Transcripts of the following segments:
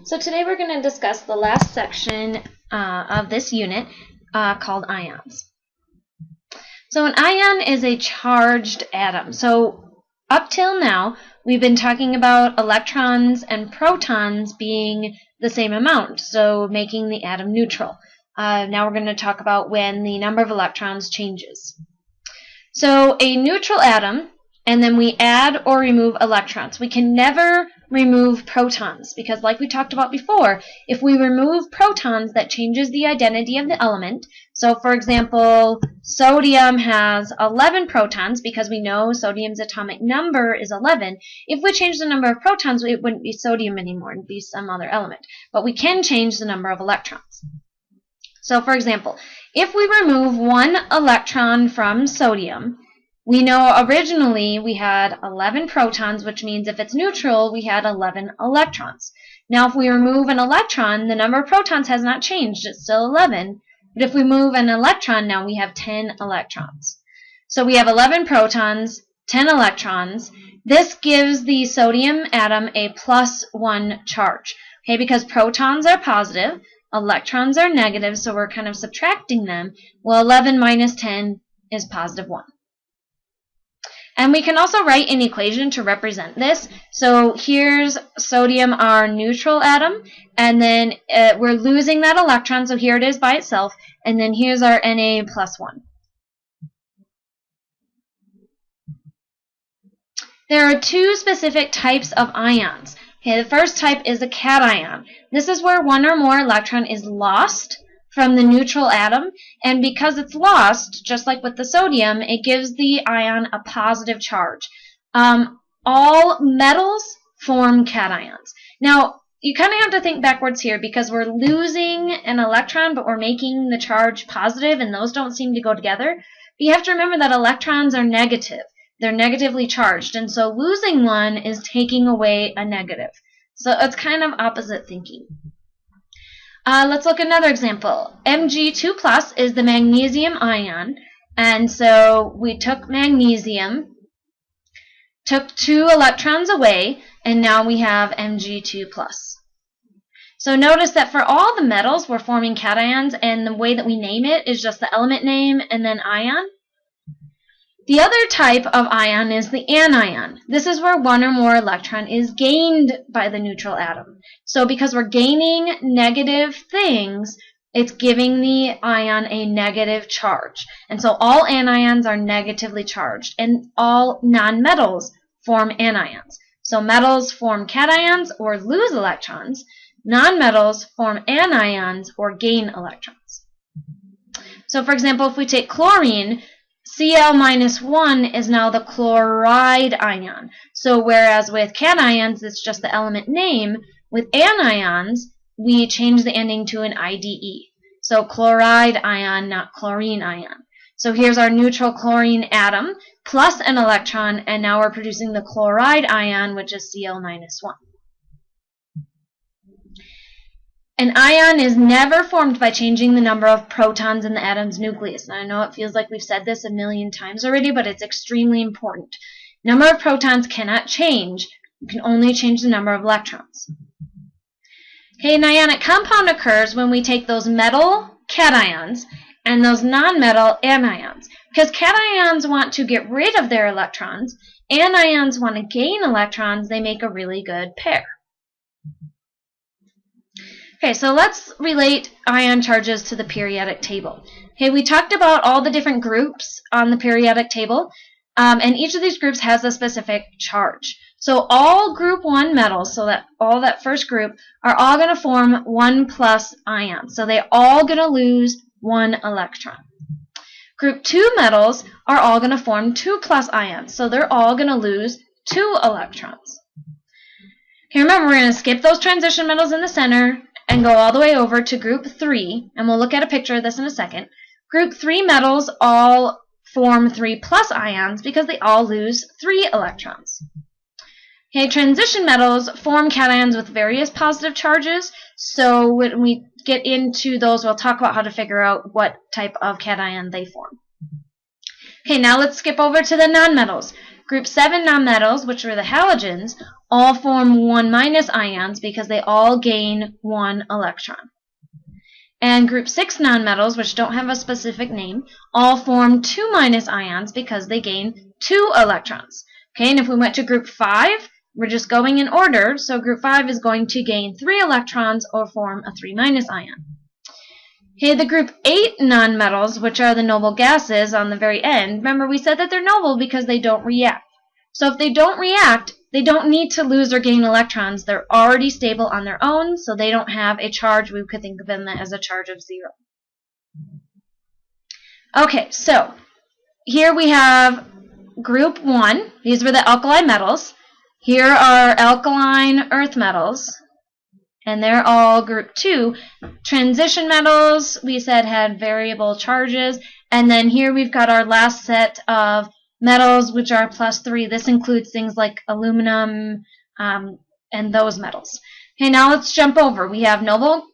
So today we're going to discuss the last section of this unit called ions. So an ion is a charged atom. So up till now, we've been talking about electrons and protons being the same amount, so making the atom neutral. Now we're going to talk about when the number of electrons changes. So a neutral atom, and then we add or remove electrons. We can never remove protons because, like we talked about before, if we remove protons, that changes the identity of the element. So, for example, sodium has 11 protons because we know sodium's atomic number is 11. If we change the number of protons, it wouldn't be sodium anymore. It would be some other element. But we can change the number of electrons. So, for example, if we remove one electron from sodium, we know originally we had 11 protons, which means if it's neutral, we had 11 electrons. Now, if we remove an electron, the number of protons has not changed. It's still 11. But if we move an electron, now we have 10 electrons. So we have 11 protons, 10 electrons. This gives the sodium atom a +1 charge, okay, because protons are positive, electrons are negative, so we're kind of subtracting them. Well, 11 minus 10 is +1. And we can also write an equation to represent this. So here's sodium, our neutral atom, and then we're losing that electron, so here it is by itself, and then here's our Na +1. There are two specific types of ions. Okay, the first type is a cation. This is where one or more electron is lost from the neutral atom, and because it's lost, just like with the sodium, it gives the ion a positive charge. All metals form cations. Now, you kind of have to think backwards here because we're losing an electron, but we're making the charge positive, and those don't seem to go together. But you have to remember that electrons are negative. They're negatively charged, and so losing one is taking away a negative. So it's kind of opposite thinking. Let's look at another example. Mg2+ is the magnesium ion, and so we took magnesium, took 2 electrons away, and now we have Mg2+. So notice that for all the metals, we're forming cations, and the way that we name it is just the element name and then ion. The other type of ion is the anion. This is where one or more electron is gained by the neutral atom. So because we're gaining negative things, it's giving the ion a negative charge. And so all anions are negatively charged, and all nonmetals form anions. So metals form cations or lose electrons. Nonmetals form anions or gain electrons. So for example, if we take chlorine, Cl-1 is now the chloride ion. So whereas with cations, it's just the element name, with anions, we change the ending to an IDE. So chloride ion, not chlorine ion. So here's our neutral chlorine atom plus an electron, and now we're producing the chloride ion, which is Cl-1. An ion is never formed by changing the number of protons in the atom's nucleus. Now, I know it feels like we've said this a million times already, but it's extremely important. Number of protons cannot change. You can only change the number of electrons. Okay, an ionic compound occurs when we take those metal cations and those nonmetal anions. Because cations want to get rid of their electrons, anions want to gain electrons, they make a really good pair. Okay, so let's relate ion charges to the periodic table. Okay, we talked about all the different groups on the periodic table, and each of these groups has a specific charge. So all group 1 metals, so that all that first group, are all going to form 1+ ions. So they're all going to lose 1 electron. Group 2 metals are all going to form 2+ ions. So they're all going to lose 2 electrons. Okay, remember, we're going to skip those transition metals in the center and go all the way over to group 3, and we'll look at a picture of this in a second. Group 3 metals all form 3+ ions because they all lose 3 electrons. Okay, transition metals form cations with various positive charges, so when we get into those, we'll talk about how to figure out what type of cation they form. Okay, now let's skip over to the nonmetals. Group 7 nonmetals, which are the halogens, all form 1- ions because they all gain 1 electron. And group 6 nonmetals, which don't have a specific name, all form 2- ions because they gain 2 electrons. Okay, and if we went to group 5, we're just going in order, so group 5 is going to gain 3 electrons or form a 3- ion. Okay, the group 8 nonmetals, which are the noble gases on the very end, remember we said that they're noble because they don't react. So if they don't react, they don't need to lose or gain electrons. They're already stable on their own, so they don't have a charge. We could think of them as a charge of 0. Okay, so here we have group 1. These were the alkali metals. Here are alkaline earth metals, and they're all group 2. Transition metals, we said, had variable charges, and then here we've got our last set of metals, which are +3. This includes things like aluminum and those metals. Okay, now let's jump over. We have noble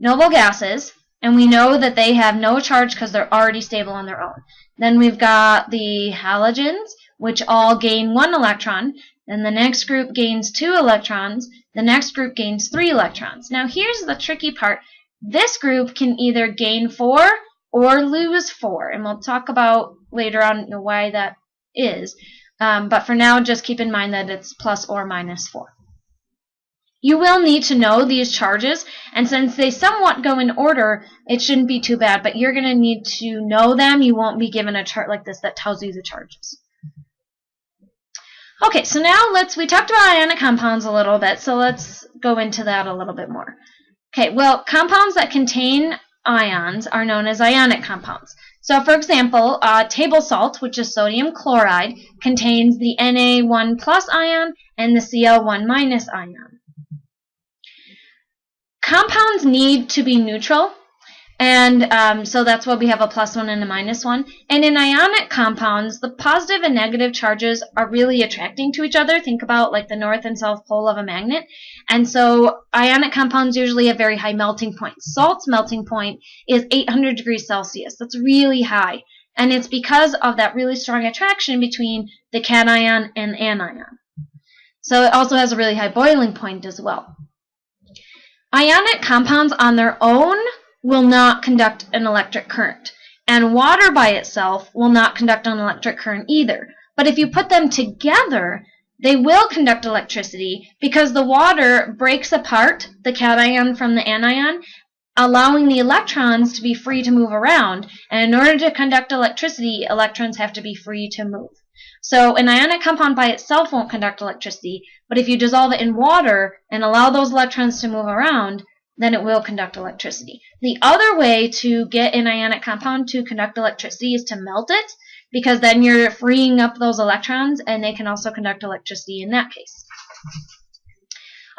gases, and we know that they have no charge because they're already stable on their own. Then we've got the halogens, which all gain 1 electron. Then the next group gains 2 electrons. The next group gains 3 electrons. Now here's the tricky part. This group can either gain 4 or lose 4, and we'll talk about later on why that is. But for now, just keep in mind that it's plus or minus 4. You will need to know these charges, and since they somewhat go in order, it shouldn't be too bad, but you're going to need to know them. You won't be given a chart like this that tells you the charges. Okay, so now we talked about ionic compounds a little bit, so let's go into that a little bit more. Okay, well, compounds that contain ions are known as ionic compounds. So, for example, table salt, which is sodium chloride, contains the Na1+ ion and the Cl1- ion. Compounds need to be neutral, and so that's why we have a +1 and a -1. And in ionic compounds, the positive and negative charges are really attracting to each other. Think about like the north and south pole of a magnet. And so ionic compounds usually have very high melting points. Salt's melting point is 800 degrees Celsius. That's really high. And it's because of that really strong attraction between the cation and anion. So it also has a really high boiling point as well. Ionic compounds on their own will not conduct an electric current, and water by itself will not conduct an electric current either. But if you put them together, they will conduct electricity because the water breaks apart the cation from the anion, allowing the electrons to be free to move around. And in order to conduct electricity, electrons have to be free to move. So an ionic compound by itself won't conduct electricity, but if you dissolve it in water and allow those electrons to move around, then it will conduct electricity. The other way to get an ionic compound to conduct electricity is to melt it, because then you're freeing up those electrons, and they can also conduct electricity in that case.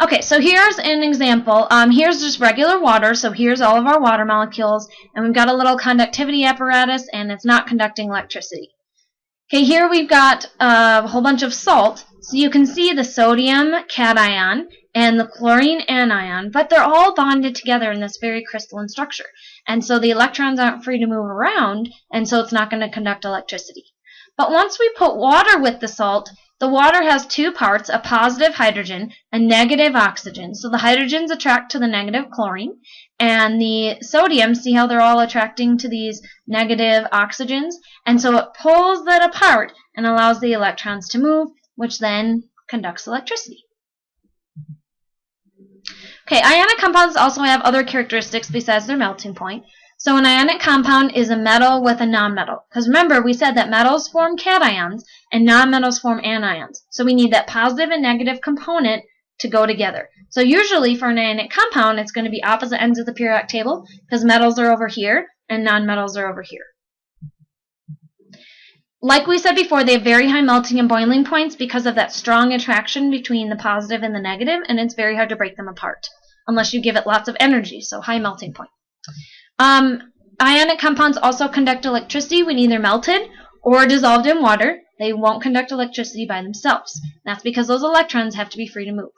Okay, so here's an example. Here's just regular water, so here's all of our water molecules, and we've got a little conductivity apparatus, and it's not conducting electricity. Okay, here we've got a whole bunch of salt, so you can see the sodium cation and the chlorine anion, but they're all bonded together in this very crystalline structure. And so the electrons aren't free to move around, and so it's not going to conduct electricity. But once we put water with the salt, the water has 2 parts, a positive hydrogen, a negative oxygen. So the hydrogens attract to the negative chlorine, and the sodium, see how they're all attracting to these negative oxygens? And so it pulls that apart and allows the electrons to move, which then conducts electricity. Okay, ionic compounds also have other characteristics besides their melting point. So an ionic compound is a metal with a nonmetal. Because remember, we said that metals form cations and nonmetals form anions. So we need that positive and negative component to go together. So usually for an ionic compound, it's going to be opposite ends of the periodic table, because metals are over here and nonmetals are over here. Like we said before, they have very high melting and boiling points because of that strong attraction between the positive and the negative, and it's very hard to break them apart unless you give it lots of energy, so high melting point. Ionic compounds also conduct electricity when either melted or dissolved in water. They won't conduct electricity by themselves. That's because those electrons have to be free to move.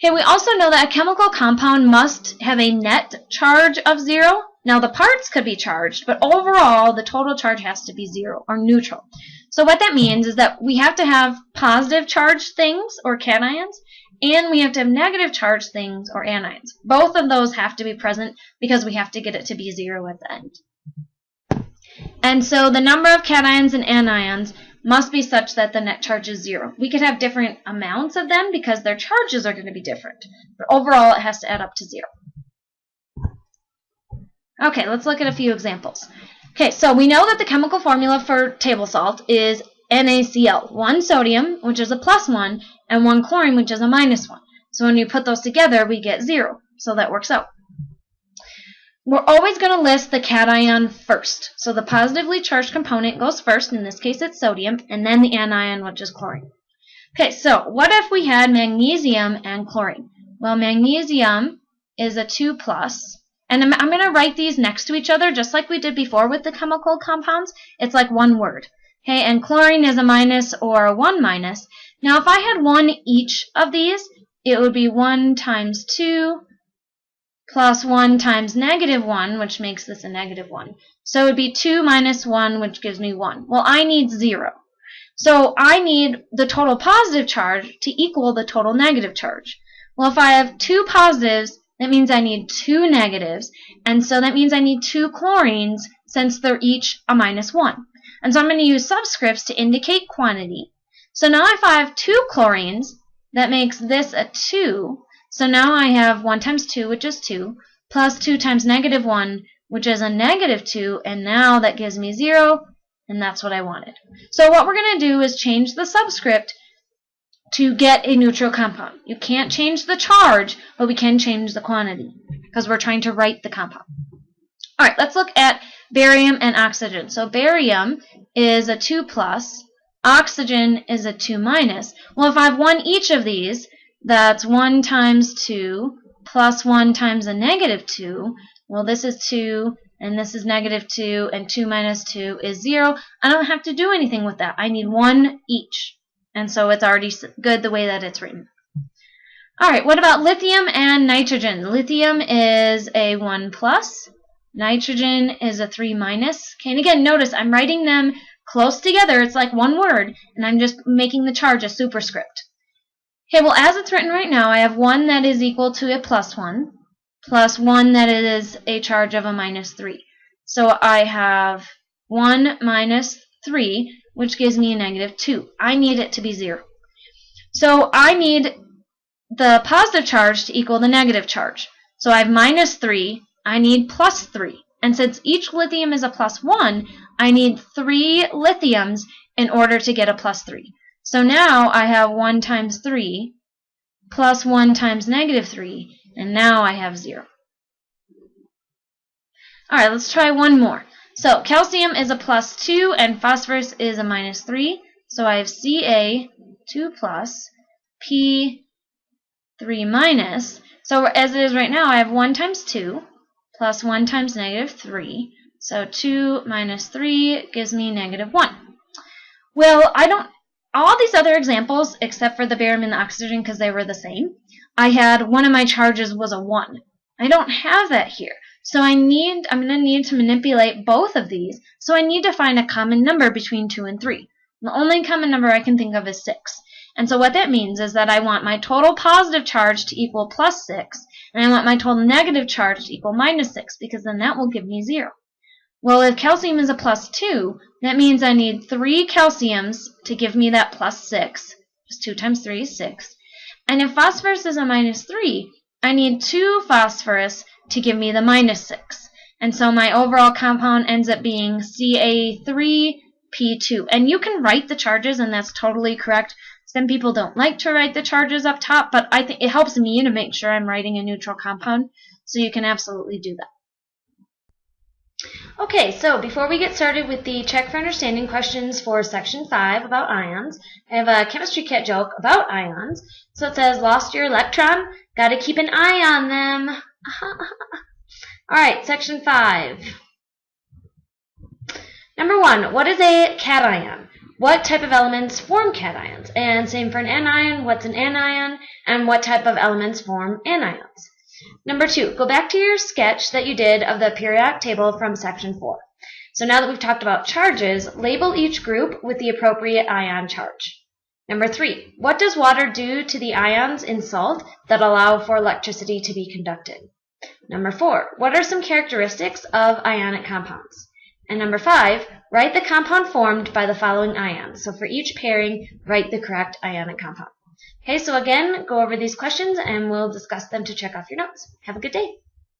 Okay, we also know that a chemical compound must have a net charge of 0. Now the parts could be charged, but overall the total charge has to be 0 or neutral. So what that means is that we have to have positive charged things or cations, and we have to have negative charged things or anions. Both of those have to be present because we have to get it to be 0 at the end. And so the number of cations and anions must be such that the net charge is 0. We could have different amounts of them because their charges are going to be different. But overall, it has to add up to 0. Okay, let's look at a few examples. Okay, so we know that the chemical formula for table salt is NaCl. 1 sodium, which is a +1, and 1 chlorine, which is a -1. So when you put those together, we get 0. So that works out. We're always going to list the cation first. So the positively charged component goes first. In this case, it's sodium, and then the anion, which is chlorine. Okay, so what if we had magnesium and chlorine? Well, magnesium is a 2+, and I'm going to write these next to each other, just like we did before with the chemical compounds. It's like one word. Okay, and chlorine is a minus or a 1-. Now, if I had one each of these, it would be 1 times 2 plus 1 times -1, which makes this a -1. So it would be 2 minus 1, which gives me 1. Well, I need 0. So I need the total positive charge to equal the total negative charge. Well, if I have 2 positives, that means I need 2 negatives, and so that means I need 2 chlorines since they're each a -1. And so I'm going to use subscripts to indicate quantity. So now if I have 2 chlorines, that makes this a 2. So now I have 1 times 2, which is 2, plus 2 times -1, which is a -2, and now that gives me 0, and that's what I wanted. So what we're going to do is change the subscript to get a neutral compound. You can't change the charge, but we can change the quantity, because we're trying to write the compound. Alright, let's look at barium and oxygen. So barium is a 2+, oxygen is a 2-. Well, if I have one each of these, that's 1 times 2 plus 1 times a -2. Well, this is 2, and this is -2, and 2 minus 2 is 0. I don't have to do anything with that. I need 1 each. And so it's already good the way that it's written. Alright, what about lithium and nitrogen? Lithium is a 1+, nitrogen is a 3-. Okay, and again, notice I'm writing them close together. It's like one word, and I'm just making the charge a superscript. Okay, well, as it's written right now, I have 1 that is equal to a +1, plus 1 that is a charge of a -3. So I have 1 minus 3, which gives me a -2. I need it to be 0. So I need the positive charge to equal the negative charge. So I have -3, I need +3. And since each lithium is a +1, I need 3 lithiums in order to get a +3. So now I have 1 times 3 plus 1 times -3, and now I have 0. Alright, let's try one more. So calcium is a +2 and phosphorus is a -3. So I have Ca2+, P3-. So as it is right now, I have 1 times 2 plus 1 times -3. So 2 minus 3 gives me -1. Well, all these other examples, except for the barium and the oxygen because they were the same, I had one of my charges was a 1. I don't have that here. So I'm going to need to manipulate both of these. So I need to find a common number between 2 and 3. The only common number I can think of is 6. And so what that means is that I want my total positive charge to equal +6, and I want my total negative charge to equal -6, because then that will give me 0. Well, if calcium is a +2, that means I need 3 calciums to give me that +6. Just 2 times 3 is 6. And if phosphorus is a -3, I need 2 phosphorus to give me the -6. And so my overall compound ends up being Ca3P2. And you can write the charges, and that's totally correct. Some people don't like to write the charges up top, but I think it helps me to make sure I'm writing a neutral compound. So you can absolutely do that. Okay, so before we get started with the check for understanding questions for section 5 about ions, I have a chemistry cat joke about ions. So it says, lost your electron? Gotta keep an eye on them. Alright, section 5. Number 1, what is a cation? What type of elements form cations? And same for an anion, what's an anion? And what type of elements form anions? Number 2, go back to your sketch that you did of the periodic table from section 4. So now that we've talked about charges, label each group with the appropriate ion charge. Number 3, what does water do to the ions in salt that allow for electricity to be conducted? Number 4, what are some characteristics of ionic compounds? And number 5, write the compound formed by the following ions. So for each pairing, write the correct ionic compound. Okay, so again, go over these questions and we'll discuss them to check off your notes. Have a good day.